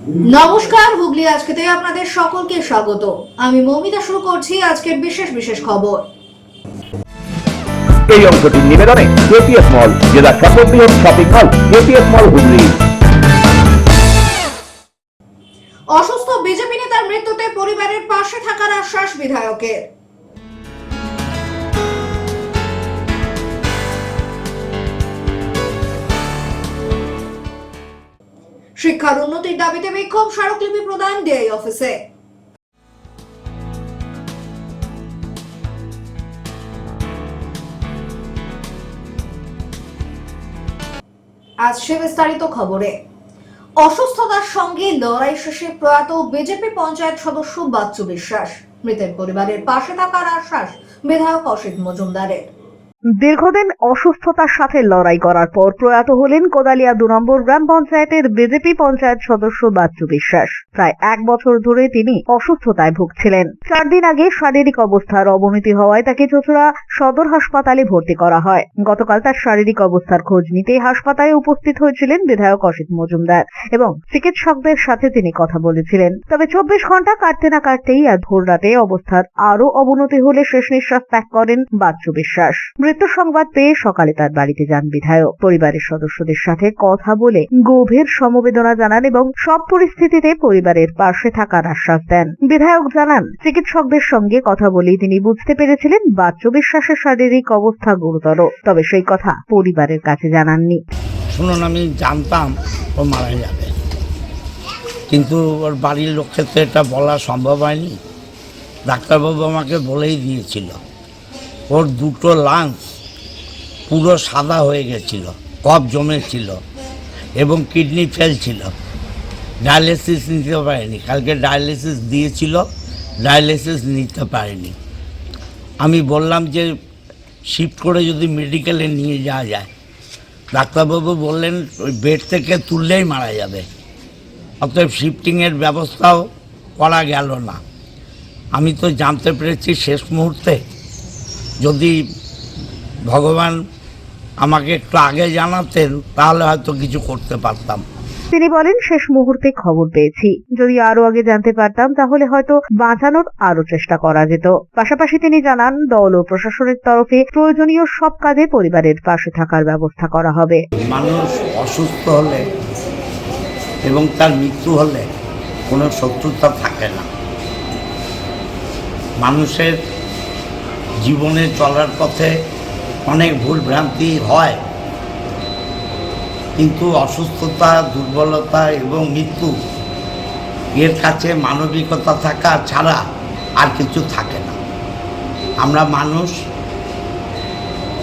নমস্কার, হুগলি আজকেতে আপনাদের সকলকে স্বাগত। আমি মৌমিতা শুরু করছি আজকের বিশেষ খবর। এই অংশটির নিবেদনে কেপিএস মল, জেলার সর্ববৃহৎ শপিং মল কেপিএস মল হুগলি। অসুস্থ বিজেপি নেতার মৃত্যুতে পরিবারের পাশে থাকার আশ্বাস বিধায়কের। শিক্ষার উন্নতির দাবিতে বিক্ষোভ, স্মারকলিপি প্রদান ডিআই অফিসে। আজ সে বিস্তারিত খবরে। অসুস্থতার সঙ্গে লড়াই শেষে প্রয়াত বিজেপি পঞ্চায়েত সদস্য বাচ্চু বিশ্বাস, মৃতের পরিবারের পাশে থাকার আশ্বাস বিধায়ক অসিত মজুমদারের। দীর্ঘদিন অসুস্থতার সাথে লড়াই করার পর প্রয়াত হলেন কোদালিয়া 2 নম্বর গ্রাম পঞ্চায়েতের বিজেপি পঞ্চায়েত সদস্য বাচ্চু বিশ্বাস। প্রায় 1 বছর ধরে তিনি অসুস্থতায় ভুগছিলেন। 4 দিন আগে শারীরিক অবস্থার অবনতি হওয়ায় তাকে চুঁচুড়া সদর হাসপাতালে ভর্তি করা হয়। গতকাল তার শারীরিক অবস্থার খোঁজ নিতে হাসপাতালে উপস্থিত হয়েছিলেন বিধায়ক অসিত মজুমদার এবং চিকিৎসকদের সাথে তিনি কথা বলেছিলেন। তবে 24 ঘন্টা কাটতে না কাটতেই আজ ভোররাতে অবস্থার আরো অবনতি হলে শেষ নিঃশ্বাস ত্যাগ করেন বাচ্চু বিশ্বাস। মৃত্যু সংবাদ পেয়ে সকালে তার বাড়িতে যান বিধায়ক। পরিবারের সদস্যদের সাথে কথা বলে গভীর সমবেদনা জানান এবং সব পরিস্থিতিতে পরিবারের পাশে থাকার আশ্বাস দেন। বিধায়ক জানান, চিকিৎসকদের সঙ্গে কথা বলেই তিনি বুঝতে পেরেছিলেন বাচ্চু বিশ্বাসের শারীরিক অবস্থা গুরুতর, তবে সেই কথা পরিবারের কাছে জানাননি। শুনুন, আমি জানতাম ও মারা যাবে, কিন্তু ওর বাড়ির লোককে তো এটা বলা সম্ভব হয়নি। ডাক্তারবাবু আমাকে বলেই দিয়েছিল ওর 2টো লাংস পুরো সাদা হয়ে গেছিল, কফ জমেছিল এবং কিডনি ফেল ছিল। ডায়ালিসিস নিতে পারেনি, কালকে ডায়ালিসিস দিয়েছিল, ডায়ালিসিস নিতে পারেনি। আমি বললাম যে শিফট করে যদি মেডিকেলে নিয়ে যাওয়া যায়, ডাক্তারবাবু বললেন ওই বেড থেকে তুললেই মারা যাবে, অতএব শিফটিংয়ের ব্যবস্থাও করা গেল না। আমি তো জানতে পেরেছি শেষ মুহূর্তে, যদি ভগবান আমাকে একটু আগে জানাতেন তাহলে হয়তো কিছু করতে পারতাম। তিনি বলেন, শেষ মুহূর্তে খবর পেয়েছি, যদি আরো আগে জানতে পারতাম তাহলে হয়তো বাঁচানোর আরো চেষ্টা করা যেত। পাশাপাশি তিনি জানান, দল ও প্রশাসনের তরফে প্রয়োজনীয় সব কাজে পরিবারের পাশে থাকার ব্যবস্থা করা হবে। মানুষ অসুস্থ হলে এবং তার মৃত্যু হলে কোনো শত্রুতা থাকে না। মানুষের জীবনে চলার পথে অনেক ভুল ভ্রান্তি হয়, কিন্তু অসুস্থতা, দুর্বলতা এবং মৃত্যু এর কাছে মানবিকতা থাকা ছাড়া আর কিছু থাকে না। আমরা মানুষ,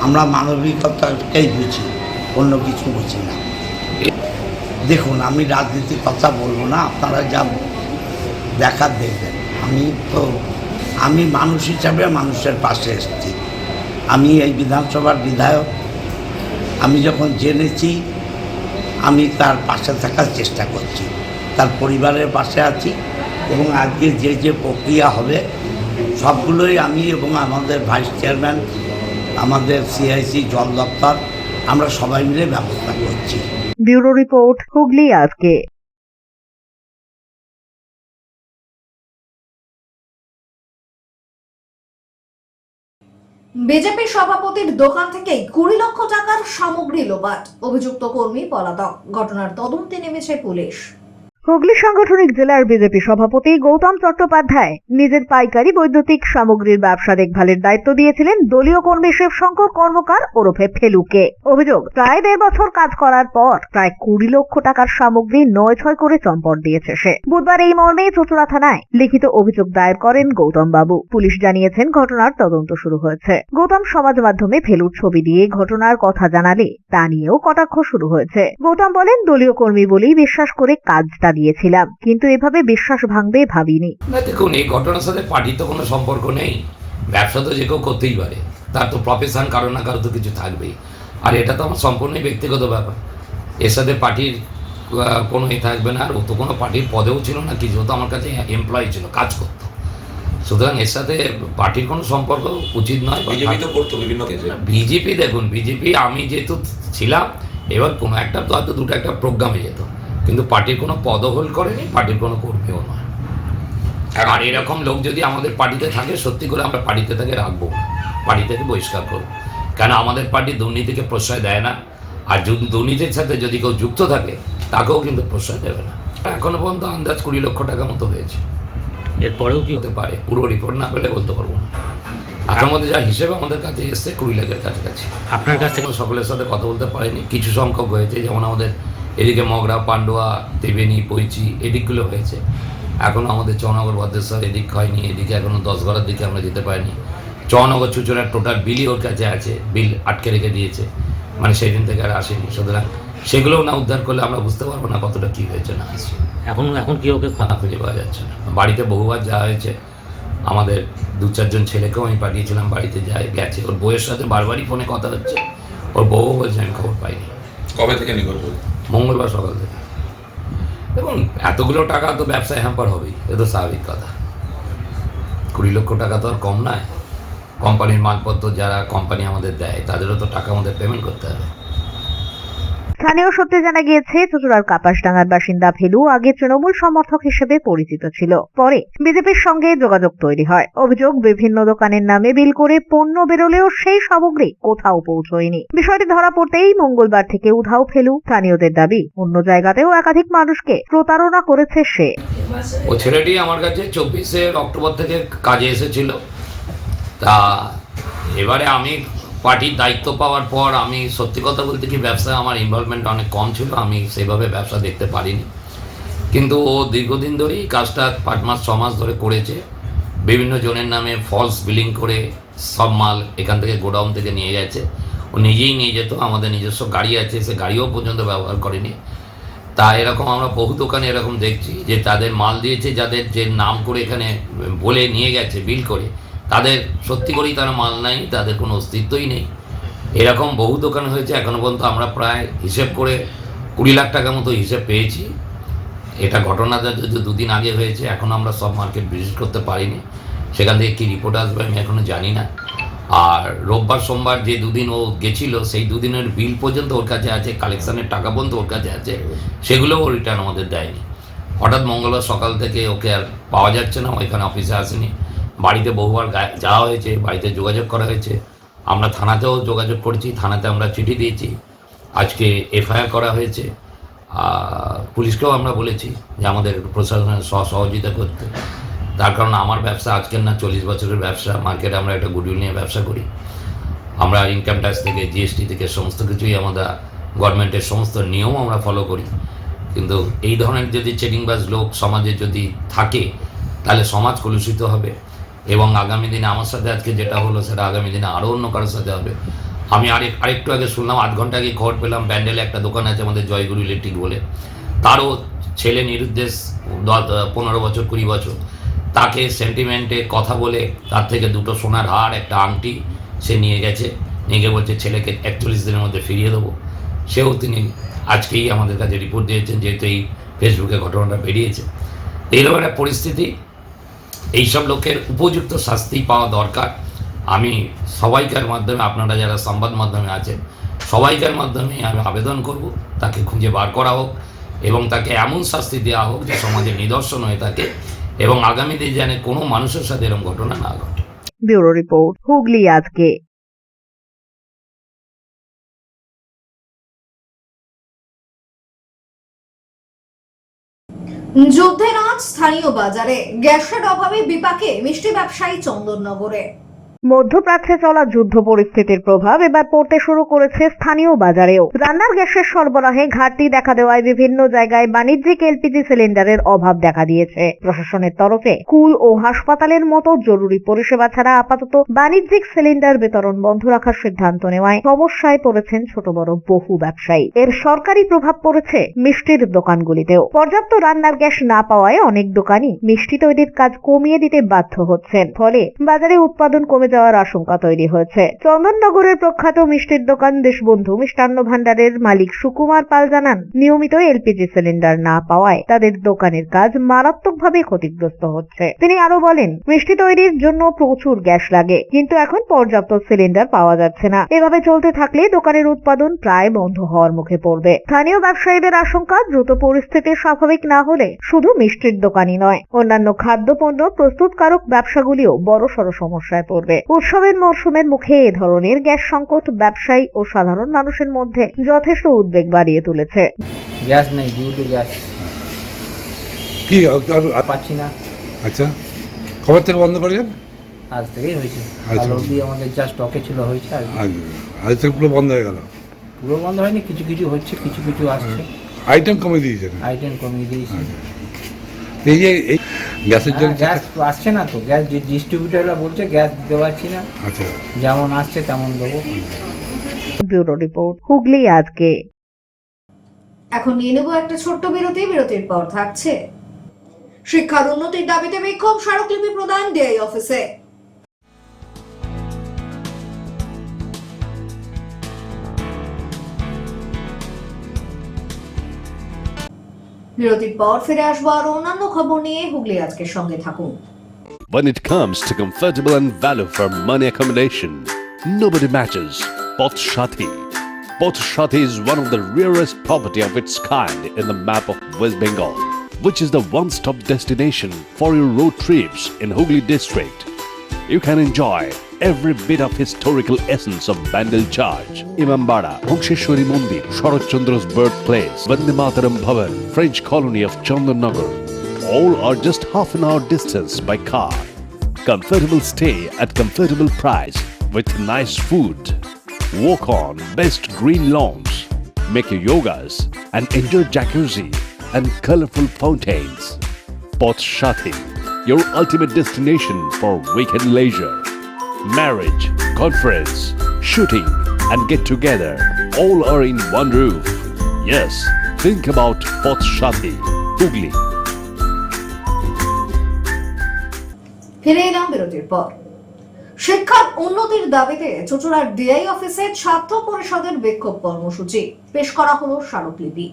আমরা মানবিকতাকেই বুঝি, অন্য কিছু বুঝি না। দেখুন, আমি রাজনীতির কথা বলবো না, আপনারা যা দেখার দেখবেন। আমি মানুষ হিসাবে মানুষের পাশে এসেছি। আমি এই বিধানসভার বিধায়ক, আমি যখন জেনেছি আমি তার পাশে থাকার চেষ্টা করছি, তার পরিবারের পাশে আছি এবং আজকে যে প্রক্রিয়া হবে সবগুলোই আমি এবং আমাদের ভাইস চেয়ারম্যান, আমাদের সিআইসি জল দপ্তর, আমরা সবাই মিলে ব্যবস্থা করছি। ব্যুরো রিপোর্ট, হুগলি আজকে। বিজেপি সভাপতির দোকান থেকে 20 লক্ষ টাকার সামগ্রী লোপাট, অভিযুক্ত কর্মী পলাতক। ঘটনার তদন্তে নেমেছে পুলিশ। হুগলি সাংগঠনিক জেলার বিজেপি সভাপতি গৌতম চট্টোপাধ্যায় নিজের পাইকারি বৈদ্যুতিক সামগ্রীর ব্যবসা দেখভালের দায়িত্ব দিয়েছিলেন দলীয় কর্মী শিবশঙ্কর কর্মকার ওরফে ফেলুকে। অভিযোগ, প্রায় 1.5 বছর কাজ করার পর প্রায় 20 লক্ষ টাকার সামগ্রী 9-6 করে চম্পট দিয়েছে সে। বুধবার এই মর্মে চুঁচুড়া থানায় লিখিত অভিযোগ দায়ের করেন গৌতম বাবু। পুলিশ জানিয়েছেন, ঘটনার তদন্ত শুরু হয়েছে। গৌতম সমাজ মাধ্যমে ফেলুর ছবি দিয়ে ঘটনার কথা জানালে তা নিয়েও কটাক্ষ শুরু হয়েছে। গৌতম বলেন, দলীয় কর্মী বলেই বিশ্বাস করে কাজটা দিয়েছিলাম, কিন্তু এভাবে বিশ্বাস ভাঙবে ভাবিনি। না, দেখুন, এই ঘটনার সাথে পার্টির তো কোনো সম্পর্ক নেই। ব্যবসা তো যে কেউ করতেই পারে, তার তো প্রফেশন কারো না কারো তো কিছু থাকবেই। আর এটা তো আমার সম্পূর্ণই ব্যক্তিগত ব্যাপার, এর সাথে পার্টির কোনো থাকবে না। আর ও তো কোনো পার্টির পদেও ছিল না কিছু, ও তো আমার কাছে এমপ্লয়ি ছিল, কাজ করতো। সুতরাং এর সাথে পার্টির কোনো সম্পর্ক উচিত নয়। বিজেপি তো করতো বিভিন্ন ক্ষেত্রে। বিজেপি, দেখুন, বিজেপি আমি যেহেতু ছিলাম, এবার কোনো একটা তো হয়তো দুটো একটা প্রোগ্রামে যেত, কিন্তু পার্টির কোনো পদহোল করেনি, পার্টির কোনো কর্মীও নয়। আর এরকম লোক যদি আমাদের পার্টিতে থাকে, সত্যি করে আমরা পার্টিতে তাকে রাখবো না, পার্টি থেকে বহিষ্কার করবো। কেন আমাদের পার্টি দুর্নীতিকে প্রশ্রয় দেয় না, আর দুর্নীতির সাথে যদি কেউ যুক্ত থাকে তাকেও কিন্তু প্রশ্রয় দেবে না। এখনো পর্যন্ত আন্দাজ 20 লক্ষ টাকা মতো হয়েছে। এরপরেও কি হতে পারে, পুরো রিপোর্ট না পেলে বলতে পারবো না। তার মধ্যে যা হিসেবে আমাদের কাছে এসছে 20 লাখের কাছাকাছি। আপনার কাছ থেকে সকলের সাথে কথা বলতে পারিনি, কিছু সংখ্যক হয়েছে, যেমন আমাদের এদিকে মগরা, পান্ডুয়া, দেবেনি, পৈচি এদিকগুলো হয়েছে। এখনও আমাদের চৌনগর, ভদ্রেশ্বর এদিক হয়নি, এদিকে এখনও 10 ঘরের দিকে আমরা যেতে পারিনি। চৌনগর চুচুড়ার টোটাল বিলই ওর কাছে আছে, বিল আটকে রেখে দিয়েছে, মানে সেই দিন থেকে আর আসেনি। সুতরাং সেগুলোও না উদ্ধার করলে আমরা বুঝতে পারবো না কতটা কী হয়েছে না হয়েছে। এখন কি ওকে খানা খুঁজে পাওয়া যাচ্ছে না। বাড়িতে বহুবার যাওয়া হয়েছে, আমাদের 2-4 জন ছেলেকেও আমি পাঠিয়েছিলাম, বাড়িতে গেছে। ওর বউয়ের সাথে বারবারই ফোনে কথা হচ্ছে, ওর বউ বলছে আমি খবর পাইনি। কবে থেকে নিখোঁজ? মঙ্গলবার সকাল থেকে। এবং এতগুলো টাকা তো ব্যবসায় হ্যাম্পার হবেই, এ তো স্বাভাবিক কথা। 20 লক্ষ টাকা তো আর কম নয়। কোম্পানির মালপত্র যারা কোম্পানি আমাদের দেয় তাদেরও তো টাকা আমাদের পেমেন্ট করতে হবে। স্থানীয় সূত্রে জানা গিয়েছে, চুচুড়ার কাপাসডাঙ্গার বাসিন্দা ফেলু আগে তৃণমূল সমর্থক হিসেবে পরিচিত ছিল। পরে বিজেপির সঙ্গে যোগাযোগ তৈরি হয়। অভিযোগ, বিভিন্ন দোকানের নামে বিল করে পণ্য বেরোলেও সেই সামগ্রী কোথাও পৌঁছয়নি। বিষয়টি ধরা পড়তেই মঙ্গলবার থেকে উধাও ফেলু। স্থানীয়দের দাবি, অন্য জায়গাতেও একাধিক মানুষকে প্রতারণা করেছে সে। ও ছেলেটি আমার কাছে 24শে অক্টোবর থেকে কাজে এসেছিল। তা এবারে আমি পার্টির দায়িত্ব পাওয়ার পর আমি সত্যি কথা বলতে কি, ব্যবসায় আমার ইনভলভমেন্ট অনেক কম ছিল, আমি সেইভাবে ব্যবসা দেখতে পারিনি। কিন্তু ও দীর্ঘদিন ধরেই কাজটা 5 মাস 6 মাস ধরে করেছে। বিভিন্ন জনের নামে ফলস বিলিং করে সব মাল এখান থেকে গোডাউন থেকে নিয়ে গেছে। ও নিজেই নিয়ে যেত, আমাদের নিজস্ব গাড়ি আছে, সে গাড়িও পর্যন্ত ব্যবহার করেনি। তা এরকম আমরা বহু দোকানে এরকম দেখছি যে তাদের মাল দিয়েছে, যাদের যে নাম করে এখানে বলে নিয়ে গেছে বিল করে, তাদের সত্যি করেই তারা মাল নাই, তাদের কোনো অস্তিত্বই নেই। এরকম বহু দোকান হয়েছে। এখনও পর্যন্ত আমরা প্রায় হিসেব করে 20 লাখ টাকা মতো হিসেব পেয়েছি। এটা ঘটনাটা যদি 2 দিন আগে হয়েছে, এখনও আমরা সব মার্কেট ভিজিট করতে পারিনি। সেখান থেকে কী রিপোর্ট আসবে আমি এখনও জানি না। আর রোববার সোমবার যে 2 দিন ও গেছিল, সেই 2 দিনের বিল পর্যন্ত ওর কাছে আছে, কালেকশানের টাকা পর্যন্ত ওর কাছে আছে, সেগুলোও ও রিটার্ন আমাদের দেয়নি। হঠাৎ মঙ্গলবার সকাল থেকে ওকে আর পাওয়া যাচ্ছে না, ওইখানে অফিসে আসেনি। বাড়িতে বহুবার যাওয়া হয়েছে, বাড়িতে যোগাযোগ করা হয়েছে, আমরা থানাতেও যোগাযোগ করেছি, থানাতে আমরা চিঠি দিয়েছি, আজকে এফআইআর করা হয়েছে। পুলিশকেও আমরা বলেছি যে আমাদের প্রশাসনের সহযোগিতা করতে। তার কারণ আমার ব্যবসা আজকের না, 40 বছরের ব্যবসা। মার্কেটে আমরা একটা গুডউইল নিয়ে ব্যবসা করি। আমরা ইনকাম ট্যাক্স থেকে, জিএসটি থেকে সমস্ত কিছুই আমরা গভর্নমেন্টের সমস্ত নিয়ম আমরা ফলো করি। কিন্তু এই ধরনের যদি চেটিংবাজ লোক সমাজে যদি থাকে, তাহলে সমাজ কলুষিত হবে। এবং আগামী দিনে আমার সাথে আজকে যেটা হলো, সেটা আগামী দিনে আরও অন্য কারোর সাথে হবে। আমি আরেকটু আগে শুনলাম, 8 ঘন্টা আগে খবর পেলাম, ব্যান্ডেলে একটা দোকান আছে আমাদের জয়গুরু ইলেকট্রিক বলে, তারও ছেলে নিরুদ্দেশ 15 বছর 20 বছর, তাকে সেন্টিমেন্টে কথা বলে তার থেকে 2টো সোনার হার, একটা আংটি সে নিয়ে গেছে। নিয়ে গিয়ে বলছে ছেলেকে 41 দিনের মধ্যে ফিরিয়ে দেবো। সেও তিনি আজকেই আমাদের কাছে রিপোর্ট দিয়েছেন, যেহেতু এই ফেসবুকে ঘটনাটা বেরিয়েছে। এইরকম একটা পরিস্থিতি, এইসব লোকের উপযুক্ত শাস্তি পাওয়া দরকার। আমি সবাইকার মাধ্যমে, আপনারা যারা সংবাদ মাধ্যমে আছেন, সবাইকার মাধ্যমে আমি আবেদন করব, তাকে খুঁজে বার করা হোক এবং তাকে এমন শাস্তি দেওয়া হোক যে সমাজে নিদর্শন হয়ে থাকে এবং আগামী দিনে যেন কোনো মানুষের সাথে এরকম ঘটনা না ঘটে। ব্যুরো রিপোর্ট, হুগলি আজকে। যুদ্ধের আজ স্থানীয় বাজারে, গ্যাসের অভাবে বিপাকে মিষ্টি ব্যবসায়ী চন্দননগরে। মধ্যপ্রাচ্যে চলা যুদ্ধ পরিস্থিতির প্রভাব এবার পড়তে শুরু করেছে স্থানীয় বাজারেও। রান্নার গ্যাসের সরবরাহে ঘাটতি দেখা দেওয়ায় বিভিন্ন জায়গায় বাণিজ্যিক এলপিজি সিলিন্ডারের অভাব দেখা দিয়েছে। প্রশাসনের তরফে স্কুল ও হাসপাতালের মতো জরুরি পরিষেবা ছাড়া আপাতত বাণিজ্যিক সিলিন্ডার বিতরণ বন্ধ রাখার সিদ্ধান্ত নেওয়ায় সমস্যায় পড়েছেন ছোট বড় বহু ব্যবসায়ী। এর সরকারি প্রভাব পড়েছে মিষ্টির দোকানগুলিতেও। পর্যাপ্ত রান্নার গ্যাস না পাওয়ায় অনেক দোকানই মিষ্টি তৈরির কাজ কমিয়ে দিতে বাধ্য হচ্ছেন। ফলে বাজারে উৎপাদন কমে যাওয়ার আশঙ্কা তৈরি হয়েছে। চন্দননগরের প্রখ্যাত মিষ্টির দোকান দেশবন্ধু মিষ্টান্ন ভান্ডারের মালিক সুকুমার পাল জানান, নিয়মিত এলপিজি সিলিন্ডার না পাওয়ায় তাদের দোকানের কাজ মারাত্মকভাবে ক্ষতিগ্রস্ত হচ্ছে। তিনি আরো বলেন, মিষ্টি তৈরির জন্য প্রচুর গ্যাস লাগে, কিন্তু এখন পর্যাপ্ত সিলিন্ডার পাওয়া যাচ্ছে না। এভাবে চলতে থাকলে দোকানের উৎপাদন প্রায় বন্ধ হওয়ার মুখে পড়বে। স্থানীয় ব্যবসায়ীদের আশঙ্কা, দ্রুত পরিস্থিতি স্বাভাবিক না হলে শুধু মিষ্টির দোকানই নয়, অন্যান্য খাদ্যপণ্য প্রস্তুতকারক ব্যবসাগুলিও বড়সড় সমস্যায় পড়বে। উৎসবের মরশুমের মুখে এ ধরনের গ্যাস সংকট ব্যবসায়ী ও সাধারণ মানুষের মধ্যে যথেষ্ট উদ্বেগ বাড়িয়ে তুলেছে। গ্যাস নেই, ডিউ টু গ্যাস কি পাচ্ছি না। আচ্ছা, কবে থেকে বন্ধ করেছেন? আজ থেকেই হয়েছে। আচ্ছা। কাল অবধি আমাদের যা স্টকে ছিল হয়েছে, আর আজ থেকে পুরো বন্ধ হয়ে গেল? পুরো বন্ধ হয়নি, কিছু কিছু হচ্ছে, কিছু কিছু আসছে। আইটেম কমে দিয়েছেন? আইটেম কমিয়ে দিয়েছি। এই যে এই গ্যাসের জন্য গ্যাস আসছে না তো, গ্যাস ডিস্ট্রিবিউটাররা বলছে গ্যাস দিতে পারছি না, আচ্ছা, যেমন আসছে তেমন দেবো। ব্যুরো রিপোর্ট, হুগলি আজকে। এখন নিয়ে নেব একটা ছোট্ট বিরতি। বিরতির পর থাকছে শিক্ষার উন্নতির দাবিতে বিক্ষোভ, স্মারকলিপি প্রদান ডিআই অফিসে। বিরতির পর ফিরে আসবো আর অন্যান্য খবর নিয়ে। হুগলি আজকের সঙ্গে থাকুন। When it comes to comfortable and value for money accommodation, nobody matches Poth Shati. Poth Shati is one of the rarest property of its kind in the map of West Bengal, which is the one-stop destination for your road trips in Hooghly district. You can enjoy every bit of historical essence of Bandel Charge, Imambara, Bhongsheshwari Mandir, Sharat Chandra's birthplace, Vande Mataram Bhavan, French colony of Chandanagar. All are just half an hour distance by car. Comfortable stay at comfortable price with nice food. Walk on best green lawns, make your yogas and enjoy jacuzzi and colorful fountains. Poth Shati, your ultimate destination for weekend leisure. Marriage, conference, shooting and get together all are in one roof. Yes, think about Poth Shati, Hooghly. ফিরে এলাম বিরতির পর। শিক্ষার উন্নতির দাবিতে চুঁচুড়ার DI অফিসে ছাত্র পরিষদের বিক্ষোভ কর্মসূচি পেশ করা হলো স্মারকলিপি।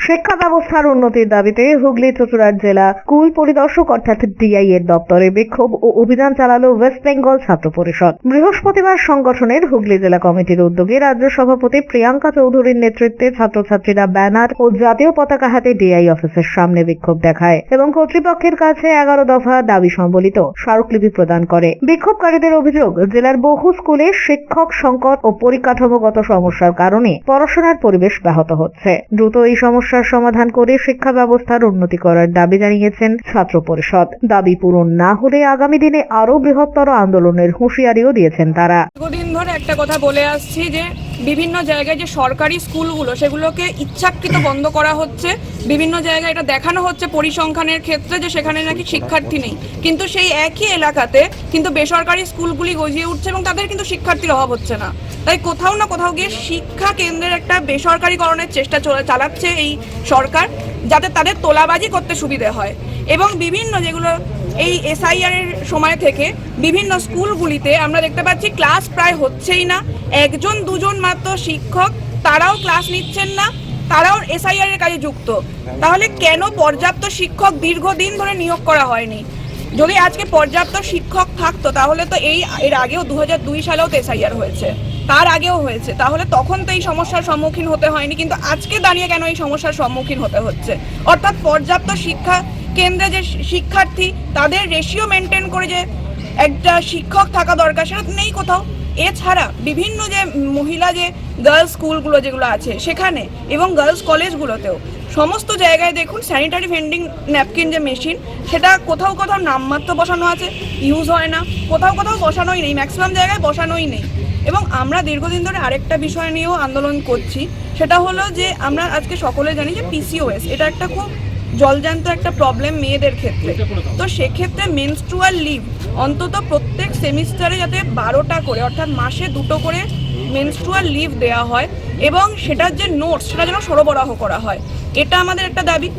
শিক্ষা ব্যবস্থার উন্নতির দাবিতে হুগলি চুঁচুড়ার জেলা স্কুল পরিদর্শক অর্থাৎ ডিআই এর দপ্তরে বিক্ষোভ ও অভিযান চালালো ওয়েস্ট বেঙ্গল ছাত্র পরিষদ। বৃহস্পতিবার সংগঠনের হুগলি জেলা কমিটির উদ্যোগে রাজ্য সভাপতি প্রিয়াঙ্কা চৌধুরীর নেতৃত্বে ছাত্রছাত্রীরা ব্যানার ও জাতীয় পতাকা হাতে ডিআই অফিসের সামনে বিক্ষোভ দেখায় এবং কর্তৃপক্ষের কাছে 11 দফা দাবি সম্বলিত স্মারকলিপি প্রদান করে। বিক্ষোভকারীদের অভিযোগ, জেলার বহু স্কুলে শিক্ষক সংকট ও পরিকাঠামোগত সমস্যার কারণে পড়াশোনার পরিবেশ ব্যাহত হচ্ছে। দ্রুত এই সমস্যার সমাধান করে শিক্ষা ব্যবস্থার উন্নতি করার দাবি জানিয়েছেন ছাত্র পরিষদ। দাবি পূরণ না হলে আগামী দিনে আরো বৃহত্তর আন্দোলনের হুঁশিয়ারিও দিয়েছেন তারা। দীর্ঘদিন ধরে একটা কথা বলে আসছি যে বিভিন্ন জায়গায় যে সরকারি স্কুলগুলো সেগুলোকে ইচ্ছাকৃত বন্ধ করা হচ্ছে। বিভিন্ন জায়গায় এটা দেখানো হচ্ছে পরিসংখ্যানের ক্ষেত্রে যে সেখানে নাকি শিক্ষার্থী নেই, কিন্তু সেই একই এলাকাতে কিন্তু বেসরকারি স্কুলগুলি গজিয়ে উঠছে এবং তাদের কিন্তু শিক্ষার্থীর অভাব হচ্ছে না। তাই কোথাও না কোথাও গিয়ে শিক্ষা কেন্দ্রের একটা বেসরকারিকরণের চেষ্টা চালাচ্ছে এই সরকার, যাতে তাদের তোলাবাজি করতে সুবিধে হয়। এবং বিভিন্ন যেগুলো এই এসআইআর এর সময় থেকে বিভিন্ন স্কুলগুলিতে আমরা দেখতে পাচ্ছি ক্লাস প্রায় হচ্ছেই না, 1-2 মাত্র শিক্ষক, তারাও ক্লাস নিচ্ছেন না, তারাও এসআইআর এর কাজে যুক্ত। তাহলে কেন পর্যাপ্ত শিক্ষক দীর্ঘদিন ধরে নিয়োগ করা হয়নি? যদি আজকে পর্যাপ্ত শিক্ষক থাকতো তাহলে তো এর আগেও 2002 সালেও তো এসআইআর হয়েছে, তার আগেও হয়েছে, তাহলে তখন তো এই সমস্যার সম্মুখীন হতে হয়নি, কিন্তু আজকে দাঁড়িয়ে কেন এই সমস্যার সম্মুখীন হতে হচ্ছে? অর্থাৎ পর্যাপ্ত শিক্ষা কেন্দ্রে যে শিক্ষার্থী তাদের রেশিও মেনটেন করে যে একটা শিক্ষক থাকা দরকার সেটা নেই কোথাও। এছাড়া বিভিন্ন যে মহিলা যে গার্লস স্কুলগুলো যেগুলো আছে সেখানে এবং গার্লস কলেজগুলোতেও সমস্ত জায়গায় দেখুন স্যানিটারি ভেন্ডিং ন্যাপকিন যে মেশিন সেটা কোথাও কোথাও নামমাত্র বসানো আছে, ইউজ হয় না, কোথাও কোথাও বসানোই নেই, ম্যাক্সিমাম জায়গায় বসানোই নেই। এবং আমরা দীর্ঘদিন ধরে আরেকটা বিষয় নিয়েও আন্দোলন করছি, সেটা হলো যে আমরা আজকে সকলে জানি যে পিসিওএস এটা একটা খুব জলজান্ত একটা প্রবলেম মেয়েদের ক্ষেত্রে। তো সেক্ষেত্রে মেনস্ট্রুয়াল লিভ অন্তত প্রত্যেক সেমিস্টারে যাতে 12টা করে অর্থাৎ মাসে 2টো করে মেনস্ট্রুয়াল লিভ দেওয়া হয় এবং সেটার যে নোটস সেটা যেন সরবরাহ করা হয়। এটা আমাদের একটা দাবি।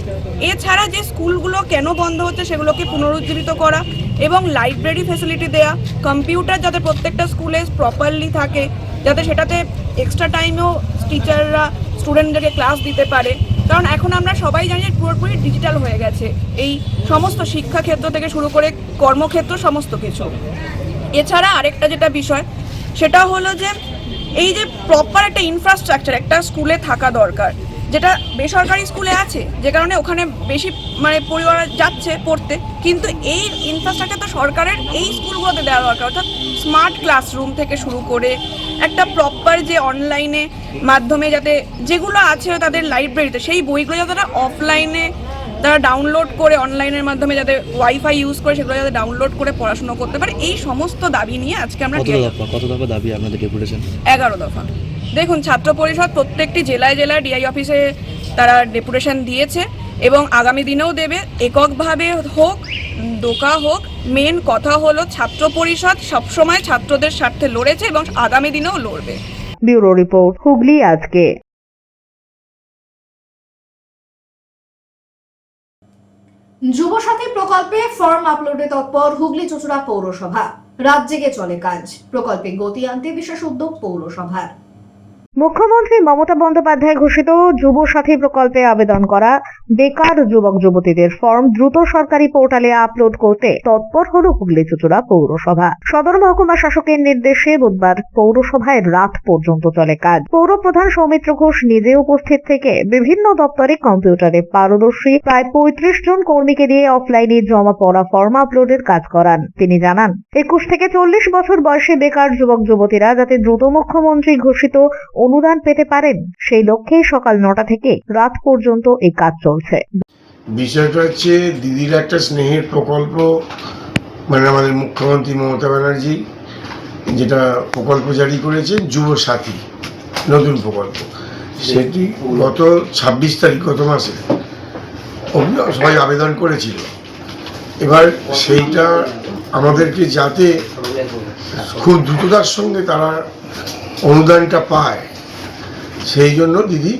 এছাড়া যে স্কুলগুলো কেন বন্ধ হচ্ছে সেগুলোকে পুনরুজ্জীবিত করা এবং লাইব্রেরি ফ্যাসিলিটি দেয়া, কম্পিউটার যাতে প্রত্যেকটা স্কুলে প্রপারলি থাকে, যাতে সেটাতে এক্সট্রা টাইমেও টিচাররা স্টুডেন্টদেরকে ক্লাস দিতে পারে। কারণ এখন আমরা সবাই জানি যে পুরোপুরি ডিজিটাল হয়ে গেছে এই সমস্ত শিক্ষাক্ষেত্র থেকে শুরু করে কর্মক্ষেত্র সমস্ত কিছু। এছাড়া আরেকটা যেটা বিষয় সেটা হলো যে এই যে প্রপার একটা ইনফ্রাস্ট্রাকচার একটা স্কুলে থাকা দরকার, যেটা বেসরকারি স্কুলে আছে, যে কারণে ওখানে বেশি পরিবার যাচ্ছে পড়তে, কিন্তু এই ইনফ্রাস্ট্রাকচার তো সরকারের এই স্কুলগুলোতে দেওয়া দরকার। অর্থাৎ স্মার্ট ক্লাসরুম থেকে শুরু করে একটা প্রপার যে অনলাইনে মাধ্যমে যাতে যেগুলো আছে তাদের লাইব্রেরিতে সেই বইগুলো যাতে তারা অফলাইনে তারা ডাউনলোড করে অনলাইনের মাধ্যমে যাতে ওয়াইফাই ইউজ করে সেগুলো যাতে ডাউনলোড করে পড়াশোনা করতে পারে, এই সমস্ত দাবি নিয়ে আজকে আমরা কত দফা দাবি আপনাদের ডেপুটেশন? 11 দফা। দেখুন, ছাত্র পরিষদ প্রত্যেকটি জেলায় জেলায় ডিআই অফিসে তারা ডেপুটেশন দিয়েছে এবং আগামী দিনেও দেবে। এককভাবে হোক দোকা হোক, মেন কথা হলো ছাত্র পরিষদ সবসময় ছাত্রদের স্বার্থে লড়েছে এবং আগামী দিনেও লড়বে। ব্যুরো রিপোর্ট, হুগলি আজকে। যুবসাথী প্রকল্পে ফর্ম আপলোডে তৎপর হুগলি চুঁচুড়া পৌরসভা। রাত জেগে চলে কাজ, প্রকল্পে গতি আনতে বিশেষ উদ্যোগ পৌরসভার। মুখ্যমন্ত্রী মমতা বন্দ্যোপাধ্যায় ঘোষিত যুব সাথী প্রকল্পে আবেদন করা বেকার যুবক যুবতীদের ফর্ম দ্রুত সরকারি পোর্টালে আপলোড করতে তৎপর হল হুগলি চুঁচুড়া পৌরসভা। সদর মহকুমা শাসকের নির্দেশে বুধবার পৌরসভায় রাত পর্যন্ত চলে কাজ। পৌর প্রধান সৌমিত্র ঘোষ নিজে উপস্থিত থেকে বিভিন্ন দপ্তরে কম্পিউটারে পারদর্শী প্রায় 35 জন কর্মীকে দিয়ে অফলাইনে জমা পড়া ফর্ম আপলোডের কাজ করান। তিনি জানান, 21 থেকে 40 বছর বয়সী বেকার যুবক যুবতীরা যাতে দ্রুত মুখ্যমন্ত্রী ঘোষিত অনুদান পেতে পারেন সেই লক্ষ্যে সকাল 9টা থেকে রাত পর্যন্ত এই কাজ চলছে। বিষয়টা হচ্ছে দিদির একটা স্নেহের প্রকল্প, আমাদের মুখ্যমন্ত্রী মমতা ব্যানার্জি যেটা প্রকল্প জারি করেছেন যুব সাথী, নতুন প্রকল্প, সেটি গত 26 তারিখ গত মাসে সবাই আবেদন করেছিল। এবার সেইটা আমাদেরকে যাতে খুব দ্রুততার সঙ্গে তারা অনুদানটা পায় সেই জন্য দিদি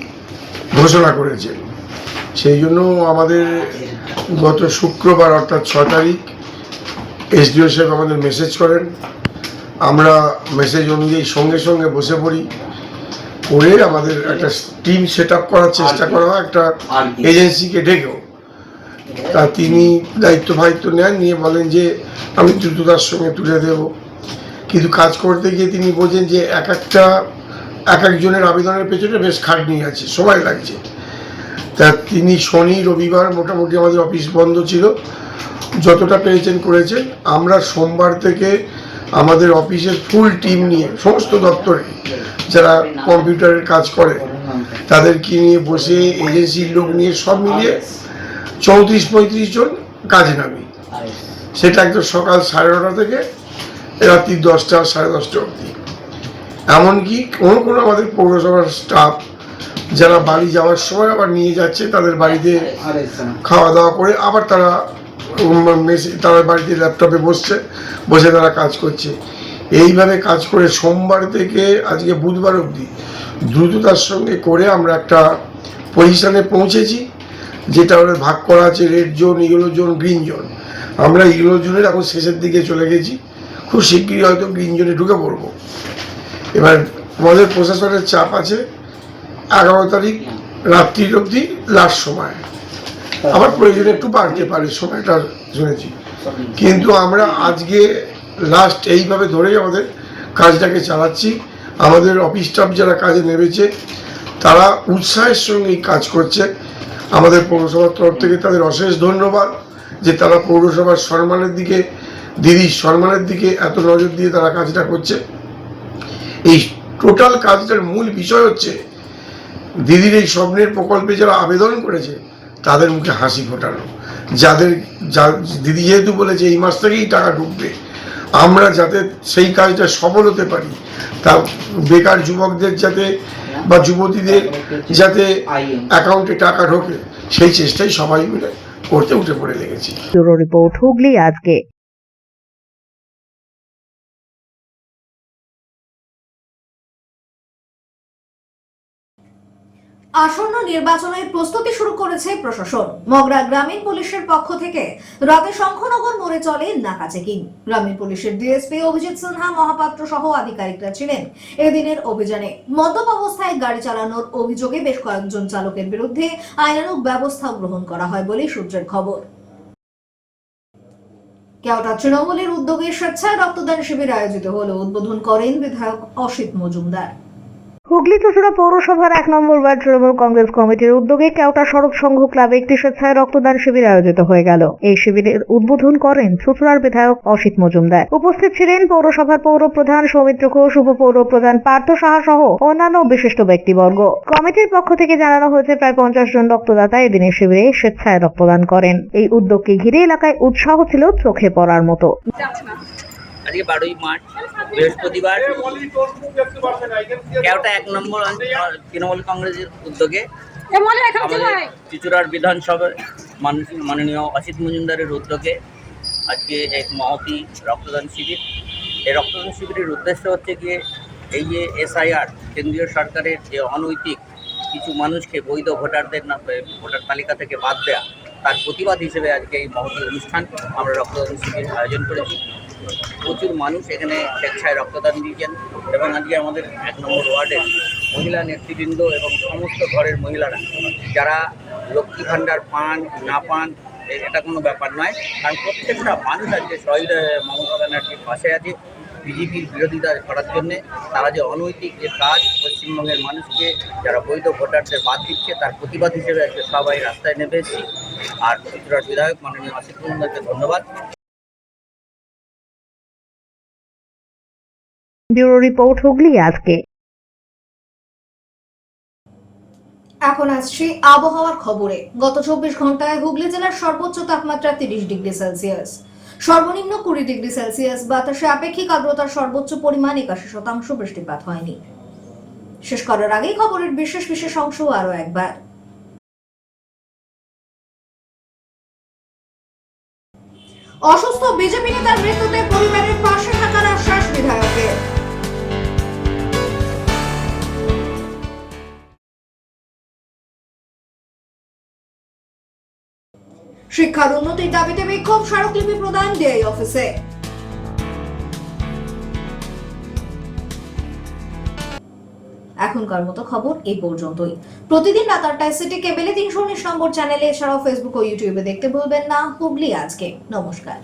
ঘোষণা করেছেন। সেই জন্য আমাদের গত শুক্রবার অর্থাৎ 6 তারিখ এসডিও সাহেব আমাদের মেসেজ করেন। আমরা মেসেজ অনুযায়ী সঙ্গে সঙ্গে বসে পড়ি, করে আমাদের একটা টিম সেট আপ করার চেষ্টা করা হয়, একটা এজেন্সিকে ডেকেও। তা তিনি দায়িত্ব নেন, নিয়ে বলেন যে আমি দ্রুততার সঙ্গে তুলে দেব। কিন্তু কাজ করতে গিয়ে তিনি বোঝেন যে এক একজনের আবেদনের পেছনে বেশ খাটনি আছে, সময় লাগছে। তা তিনি শনি রবিবার মোটামুটি আমাদের অফিস বন্ধ ছিল, যতটা পেরেছেন করেছেন। আমরা সোমবার থেকে আমাদের অফিসের ফুল টিম নিয়ে সমস্ত দপ্তরে যারা কম্পিউটারের কাজ করে তাদেরকে নিয়ে বসে এজেন্সির লোক নিয়ে সব মিলিয়ে 34-35 জন কাজে নামি। সেটা একদম সকাল 9:30 থেকে রাত্রি 10টা 10:30 অবধি। এমনকি কোনো আমাদের পৌরসভার স্টাফ যারা বাড়ি যাওয়ার সময় আবার নিয়ে যাচ্ছে, তাদের বাড়িতে খাওয়া দাওয়া করে আবার তারা বাড়িতে ল্যাপটপে বসে তারা কাজ করছে। এইভাবে কাজ করে সোমবার থেকে আজকে বুধবার অবধি দ্রুততার সঙ্গে করে আমরা একটা পজিশনে পৌঁছেছি, যেটা ওদের ভাগ করা আছে red zone, yellow zone, green zone. আমরা ইয়েলো জোনের এখন শেষের দিকে চলে গেছি, খুব শিগগিরই হয়তো গ্রিন জোনে ঢুকে পড়বো। এবার আমাদের প্রশাসনের চাপ আছে 11 তারিখ রাত্রির অবধি লাস্ট সময়, আবার প্রয়োজনে একটু বাড়তে পারে সময়টা শুনেছি। কিন্তু আমরা আজকে লাস্ট এইভাবে ধরেই আমাদের কাজটাকে চালাচ্ছি। আমাদের অফিস স্টাফ যারা কাজে নেমেছে তারা উৎসাহের সঙ্গে কাজ করছে। আমাদের পৌরসভার তরফ থেকে তাদের অশেষ ধন্যবাদ যে তারা পৌরসভার সম্মানের দিকে, দিদির সম্মানের দিকে এত নজর দিয়ে তারা কাজটা করছে। এই টোটাল কাজটার মূল বিষয় হচ্ছে দিদির এই স্বপ্নের প্রকল্পে যারা আবেদন করেছে তাদের মুখে হাসি ফোটানো। দিদি যেহেতু বলেছে এই মাস থেকেই টাকা ঢুকবে, আমরা যাতে সেই কাজটা সফল হতে পারি, তা বেকার যুবকদের যাতে বা যুবতীদের যাতে অ্যাকাউন্টে টাকা ঢোকে সেই চেষ্টাই সবাই মিলে করতে উঠে পড়ে লেগেছি। ব্যুরো রিপোর্ট, হুগলি আজকে। আসন্ন নির্বাচনের প্রস্তুতি শুরু করেছে প্রশাসন। মগরা গ্রামীণ পুলিশের পক্ষ থেকে রাতে শঙ্খনগর মোড়ে চলে নাকা চেকিং। গ্রামীণ পুলিশের ডিএসপি অভিজিৎ সিনহা মহাপাত্র সহ আধিকারিকরা ছিলেন এদিনের অভিযানে। মদ্যপ অবস্থায় গাড়ি চালানোর অভিযোগে বেশ কয়েকজন চালকের বিরুদ্ধে আইনানুগ ব্যবস্থা গ্রহণ করা হয় বলে সূত্রের খবর। কেওটা তৃণমূলের উদ্যোগে স্বেচ্ছায় রক্তদান শিবির আয়োজিত হলো। উদ্বোধন করেন বিধায়ক অসিত মজুমদার। হুগলি চুঁচুড়া পৌরসভার 1 নম্বর ওয়ার্ড তৃণমূল কংগ্রেস কমিটির উদ্যোগে কেওটা সড়ক সংঘ ক্লাবে একটি স্বেচ্ছায় রক্তদান শিবির আয়োজিত হয়ে গেল। এই শিবিরের উদ্বোধন করেন চুঁচুড়ার বিধায়ক অসিত মজুমদার। উপস্থিত ছিলেন পৌরসভার পৌর প্রধান সৌমিত্র ঘোষ, উপপৌর প্রধান পার্থ সাহা সহ অন্যান্য বিশিষ্ট ব্যক্তিবর্গ। কমিটির পক্ষ থেকে জানানো হয়েছে প্রায় 50 জন রক্তদাতা এদিনের শিবিরে স্বেচ্ছায় রক্তদান করেন। এই উদ্যোগকে ঘিরে এলাকায় উৎসাহ ছিল চোখে পড়ার মতো। আজকে 12ই মার্চ বৃহস্পতিবার কেওটা 1 নম্বর তৃণমূল কংগ্রেসের উদ্যোগে আমাদের চুঁচুড়ার বিধানসভার মাননীয় অসিত মজুমদারের উদ্যোগে আজকে এক মহতি রক্তদান শিবির। এই রক্তদান শিবিরের উদ্দেশ্য হচ্ছে গিয়ে এই যে SIR কেন্দ্রীয় সরকারের যে অনৈতিক কিছু মানুষকে বৈধ ভোটারদের ভোটার তালিকা থেকে বাদ দেওয়া, তার প্রতিবাদ হিসেবে আজকে এই মহতি অনুষ্ঠান আমরা রক্তদান শিবির আয়োজন করেছি। প্রচুর মানুষ এখানে স্বেচ্ছায় রক্তদান দিয়েছেন এবং আজকে আমাদের 1 নম্বর ওয়ার্ডের মহিলা নেতৃবৃন্দ এবং সমস্ত ঘরের মহিলারা যারা লক্ষ্মী ভাণ্ডার পান না পান এটা কোনো ব্যাপার নয়, কারণ প্রত্যেকটা মানুষ আজকে শহীদ মমতা ব্যানার্জির পাশে আছে। বিজেপির বিরোধিতা করার জন্যে তারা যে অনৈতিক যে কাজ পশ্চিমবঙ্গের মানুষকে যারা বৈধ ভোটারদের বাদ দিচ্ছে তার প্রতিবাদ হিসেবে আজকে সবাই রাস্তায় নেমে এসেছি। আর চুঁচুড়ার বিধায়ক মাননীয় অসিত মজুমদারকে ধন্যবাদ। ব্যুরো রিপোর্ট, হুগলি আজকে। এখন আসছি আবহাওয়ার খবরে। গত 24 ঘন্টায় হুগলি জেলার সর্বোচ্চ তাপমাত্রা 30 ডিগ্রি সেলসিয়াস, সর্বনিম্ন 20 ডিগ্রি সেলসিয়াস। বাতাসে আপেক্ষিক আর্দ্রতার সর্বোচ্চ পরিমাণ 81%। বৃষ্টিপাত হয়নি। শেষ করার আগেই খবরের বিশেষ অংশ আরো একবার। অসুস্থ বিজেপি নেতার মৃত্যুতে পরিবারের পাশে থাকার আশ্বাস বিধায়কের। শিক্ষার উন্নতির দাবিতে বিক্ষোভ, স্মারকলিপি প্রদান ডিআই অফিসে। এখনকার মতো খবর এই পর্যন্তই। প্রতিদিন রাত 8টায় সিটি কেবেলে 319 নম্বর চ্যানেলে, এছাড়াও ফেসবুক ও ইউটিউবে দেখতে ভুলবেন না হুগলি আজকে। নমস্কার।